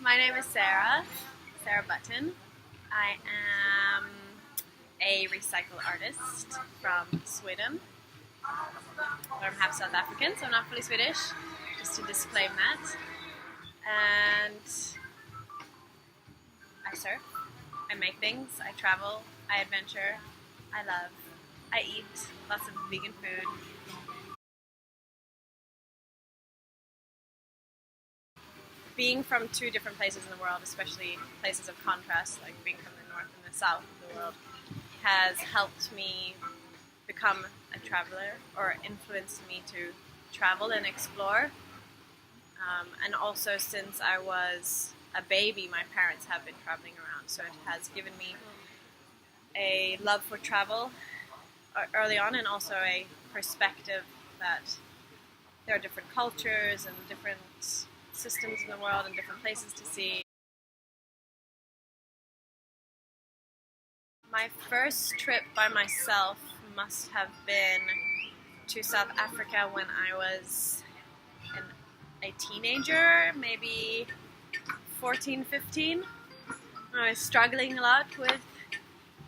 My name is Sarah Button. I am a recycle artist from Sweden. I'm half South African, so I'm not fully Swedish, just to disclaim that. And I surf, I make things, I travel, I adventure, I love, I eat lots of vegan food. Being from two different places in the world, especially places of contrast, like being from the north and the south of the world, has helped me become a traveler, or influenced me to travel and explore. And also, since I was a baby, my parents have been traveling around, so it has given me a love for travel early on, and also a perspective that there are different cultures and different systems in the world and different places to see. My first trip by myself must have been to South Africa when I was a teenager, maybe 14, 15. I was struggling a lot with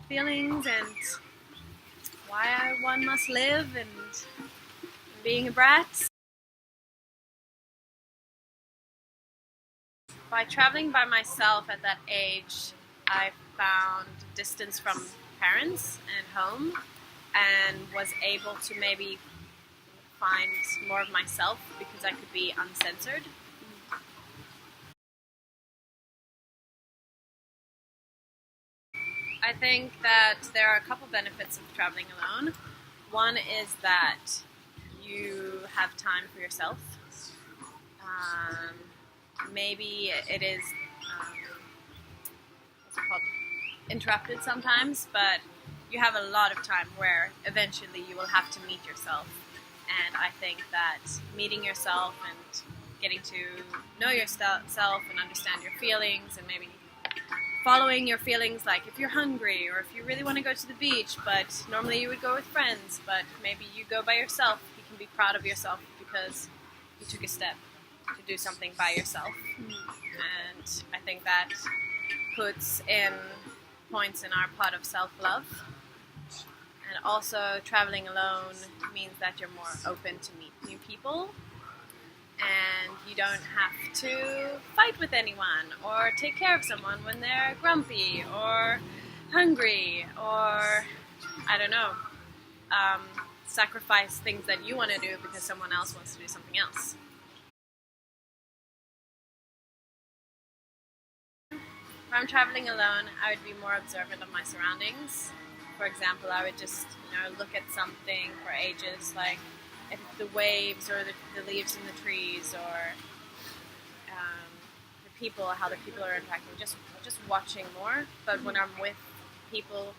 feelings and why one must live and being a brat. By traveling by myself at that age, I found distance from parents and home, and was able to maybe find more of myself because I could be uncensored. I think that there are a couple benefits of traveling alone. One is that you have time for yourself. Maybe it is what's it called? Interrupted sometimes, but you have a lot of time where eventually you will have to meet yourself. And I think that meeting yourself and getting to know yourself and understand your feelings, and maybe following your feelings, like if you're hungry or if you really want to go to the beach, but normally you would go with friends, but maybe you go by yourself, you can be proud of yourself because you took a step to do something by yourself. And I think that puts in points in our pot of self-love. And also, traveling alone means that you're more open to meet new people, and you don't have to fight with anyone or take care of someone when they're grumpy or hungry, or I don't know, sacrifice things that you want to do because someone else wants to do something else. If I'm traveling alone, I would be more observant of my surroundings. For example, I would just, look at something for ages, like if the waves or the leaves in the trees, or the people, how the people are interacting, just watching more. But when I'm with people,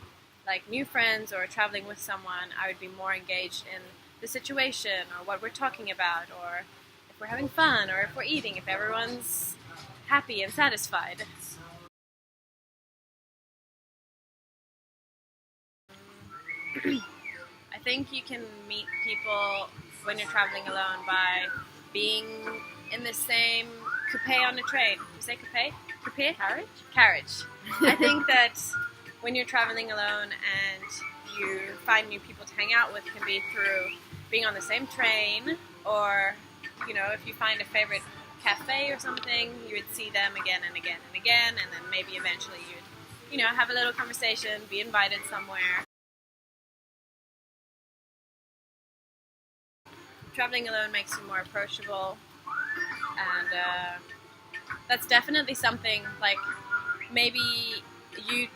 like new friends or traveling with someone, I would be more engaged in the situation or what we're talking about, or if we're having fun, or if we're eating, if everyone's happy and satisfied. I think you can meet people when you're traveling alone by being in the same coupe on a train. You say coupe? Coupe? Carriage? Carriage. I think that when you're traveling alone and you find new people to hang out with, can be through being on the same train, or, if you find a favorite cafe or something, you would see them again and again and again, and then maybe eventually you'd, have a little conversation, be invited somewhere. Traveling alone makes you more approachable, and that's definitely something, like, maybe you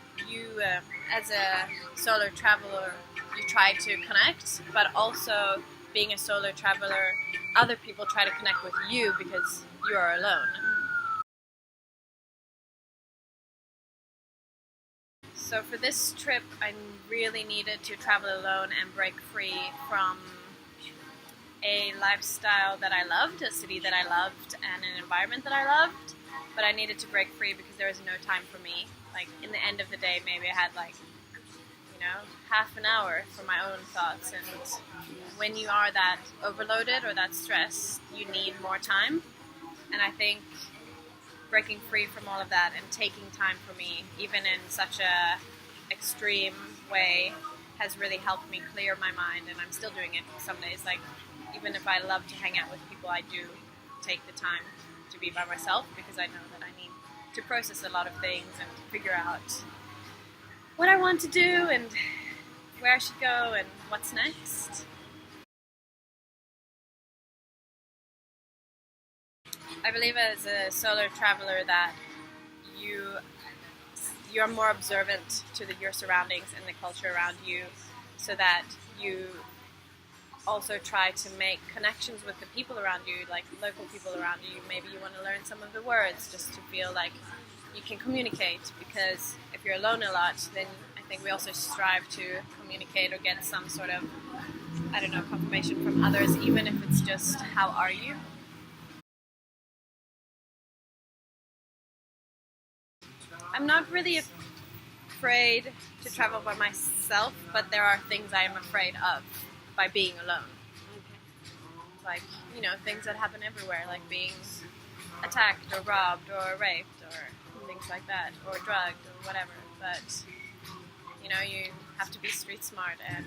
as a solo traveler, you try to connect, but also being a solo traveler, other people try to connect with you because you are alone. So for this trip, I really needed to travel alone and break free from a lifestyle that I loved, a city that I loved, and an environment that I loved, but I needed to break free because there was no time for me. Like, in the end of the day, maybe I had half an hour for my own thoughts, and when you are that overloaded or that stressed, you need more time. And I think breaking free from all of that and taking time for me, even in such a extreme way, has really helped me clear my mind. And I'm still doing it some days. Like, even if I love to hang out with people, I do take the time to be by myself, because I know that I need to process a lot of things and figure out what I want to do and where I should go and what's next. I believe as a solo traveler that you're more observant to your surroundings and the culture around you, so that you also try to make connections with the people around you, like local people around you. Maybe you want to learn some of the words just to feel like you can communicate, because if you're alone a lot, then I think we also strive to communicate or get some sort of, I don't know, confirmation from others, even if it's just, how are you? I'm not really afraid to travel by myself, but there are things I am afraid of by being alone. Like, things that happen everywhere, like being attacked or robbed or raped or things like that, or drugged or whatever. But, you have to be street smart. And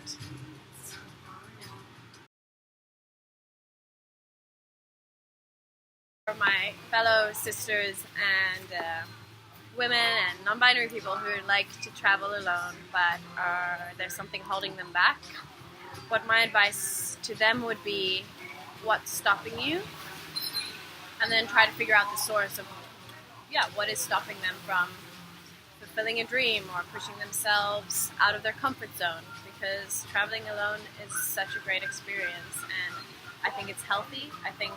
for my fellow sisters and women and non-binary people who like to travel alone, but there's something holding them back, what my advice to them would be, what's stopping you? And then try to figure out the source of, what is stopping them from fulfilling a dream or pushing themselves out of their comfort zone, because traveling alone is such a great experience, and I think it's healthy. I think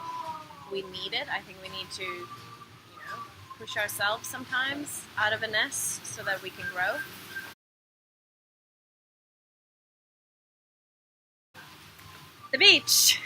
we need it. I think we need to, push ourselves sometimes out of a nest so that we can grow. The beach!